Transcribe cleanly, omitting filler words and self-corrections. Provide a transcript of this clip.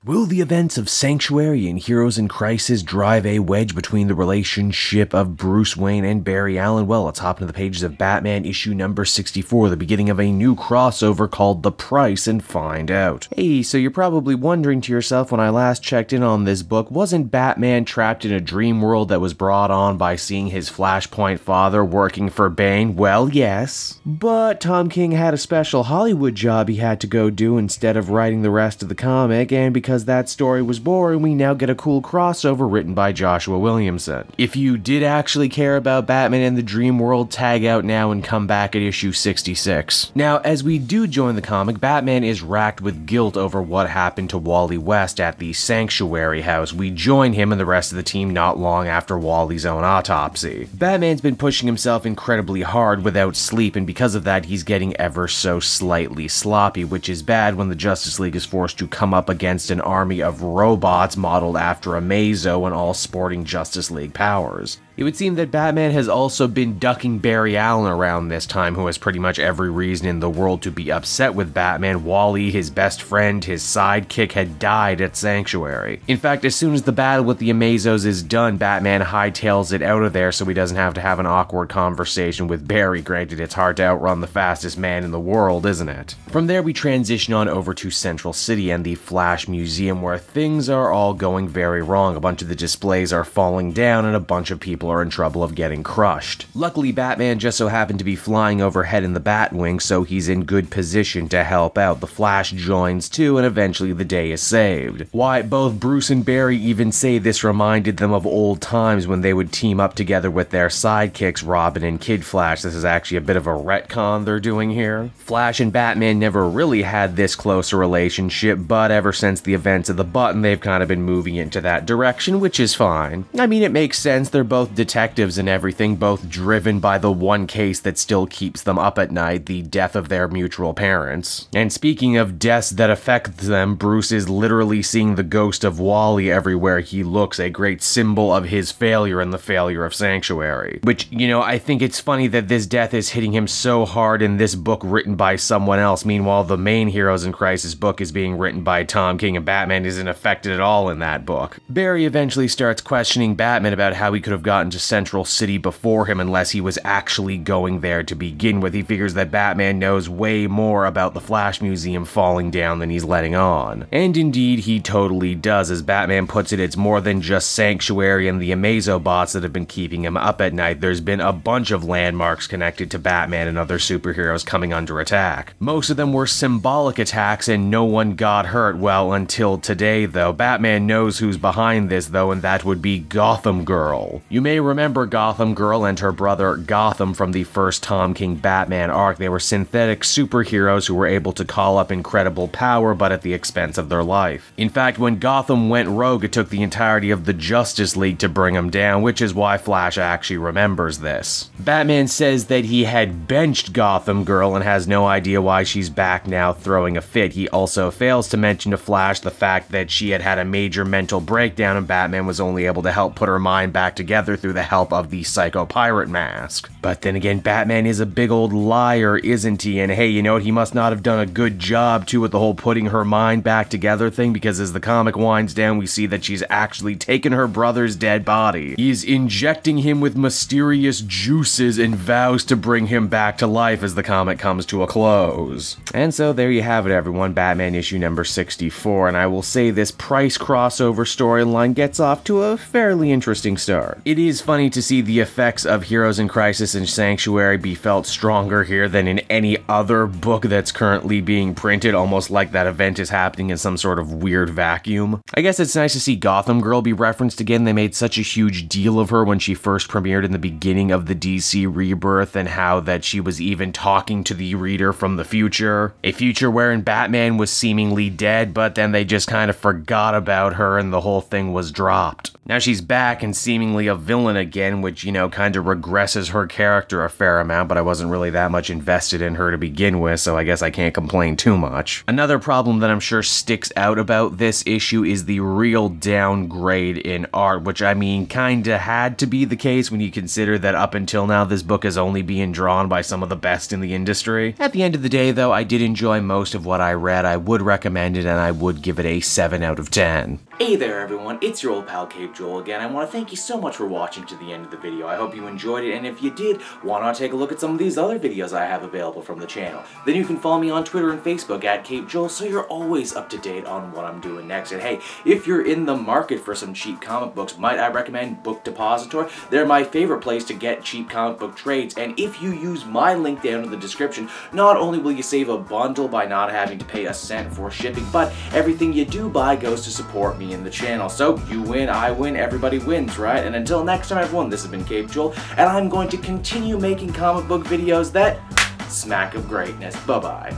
Will the events of Sanctuary and Heroes in Crisis drive a wedge between the relationship of Bruce Wayne and Barry Allen? Well, let's hop into the pages of Batman issue number 64, the beginning of a new crossover called The Price, and find out. Hey, so you're probably wondering to yourself, when I last checked in on this book, wasn't Batman trapped in a dream world that was brought on by seeing his Flashpoint father working for Bane? Well, yes. But Tom King had a special Hollywood job he had to go do instead of writing the rest of the comic, and because that story was boring, we now get a cool crossover written by Joshua Williamson. If you did actually care about Batman in the dream world, tag out now and come back at issue 66. Now, as we do join the comic, Batman is racked with guilt over what happened to Wally West at the Sanctuary house. We join him and the rest of the team not long after Wally's own autopsy. Batman's been pushing himself incredibly hard without sleep, and because of that, he's getting ever so slightly sloppy, which is bad when the Justice League is forced to come up against an army of robots modeled after a Mazo and all sporting Justice League powers. It would seem that Batman has also been ducking Barry Allen around this time, who has pretty much every reason in the world to be upset with Batman. Wally, his best friend, his sidekick, had died at Sanctuary. In fact, as soon as the battle with the Amazos is done, Batman hightails it out of there so he doesn't have to have an awkward conversation with Barry. Granted, it's hard to outrun the fastest man in the world, isn't it? From there, we transition on over to Central City and the Flash Museum, where things are all going very wrong. A bunch of the displays are falling down and a bunch of people are in trouble of getting crushed. Luckily, Batman just so happened to be flying overhead in the Batwing, so he's in good position to help out. The Flash joins too, and eventually the day is saved. Why, both Bruce and Barry even say this reminded them of old times when they would team up together with their sidekicks, Robin and Kid Flash. This is actually a bit of a retcon they're doing here. Flash and Batman never really had this close a relationship, but ever since the events of the Button, they've kind of been moving into that direction, which is fine. I mean, it makes sense. They're both detectives and everything, both driven by the one case that still keeps them up at night, the death of their mutual parents. And speaking of deaths that affect them, Bruce is literally seeing the ghost of Wally everywhere he looks, a great symbol of his failure and the failure of Sanctuary. Which, you know, I think it's funny that this death is hitting him so hard in this book written by someone else. Meanwhile, the main Heroes in Crisis book is being written by Tom King, and Batman isn't affected at all in that book. Barry eventually starts questioning Batman about how he could have gotten to Central City before him unless he was actually going there to begin with. He figures that Batman knows way more about the Flash Museum falling down than he's letting on. And indeed, he totally does. As Batman puts it, it's more than just Sanctuary and the Amazobots that have been keeping him up at night. There's been a bunch of landmarks connected to Batman and other superheroes coming under attack. Most of them were symbolic attacks and no one got hurt. Well, until today though. Batman knows who's behind this though, and that would be Gotham Girl. You may remember Gotham Girl and her brother Gotham from the first Tom King Batman arc. They were synthetic superheroes who were able to call up incredible power, but at the expense of their life. In fact, when Gotham went rogue, it took the entirety of the Justice League to bring him down, which is why Flash actually remembers this. Batman says that he had benched Gotham Girl and has no idea why she's back now throwing a fit. He also fails to mention to Flash the fact that she had had a major mental breakdown and Batman was only able to help put her mind back together through the help of the Psycho Pirate mask. But then again, Batman is a big old liar, isn't he? And hey, you know what? He must not have done a good job too with the whole putting her mind back together thing, because as the comic winds down, we see that she's actually taken her brother's dead body. He's injecting him with mysterious juices and vows to bring him back to life as the comic comes to a close. And so there you have it, everyone. Batman issue number 64, and I will say this Price crossover storyline gets off to a fairly interesting start. It is funny to see the effects of Heroes in Crisis and Sanctuary be felt stronger here than in any other book that's currently being printed, almost like that event is happening in some sort of weird vacuum. I guess it's nice to see Gotham Girl be referenced again. They made such a huge deal of her when she first premiered in the beginning of the DC Rebirth, and how that she was even talking to the reader from the future. A future wherein Batman was seemingly dead, but then they just kind of forgot about her and the whole thing was dropped. Now she's back and seemingly a villain again, which, you know, kind of regresses her character a fair amount, but I wasn't really that much invested in her to begin with, so I guess I can't complain too much. Another problem that I'm sure sticks out about this issue is the real downgrade in art, which I mean kinda had to be the case when you consider that up until now this book is only being drawn by some of the best in the industry. At the end of the day though, I did enjoy most of what I read. I would recommend it and I would give it a 7 out of 10. Hey there everyone, it's your old pal Cape Joel again. I want to thank you so much for watching to the end of the video. I hope you enjoyed it, and if you did, why not take a look at some of these other videos I have available from the channel. Then you can follow me on Twitter and Facebook at Cape Joel, so you're always up to date on what I'm doing next. And hey, if you're in the market for some cheap comic books, might I recommend Book Depository? They're my favorite place to get cheap comic book trades, and if you use my link down in the description, not only will you save a bundle by not having to pay a cent for shipping, but everything you do buy goes to support me in the channel. So you win, I win, everybody wins, right? And until next time everyone, this has been Cape Joel, and I'm going to continue making comic book videos that smack of greatness. Bye-bye.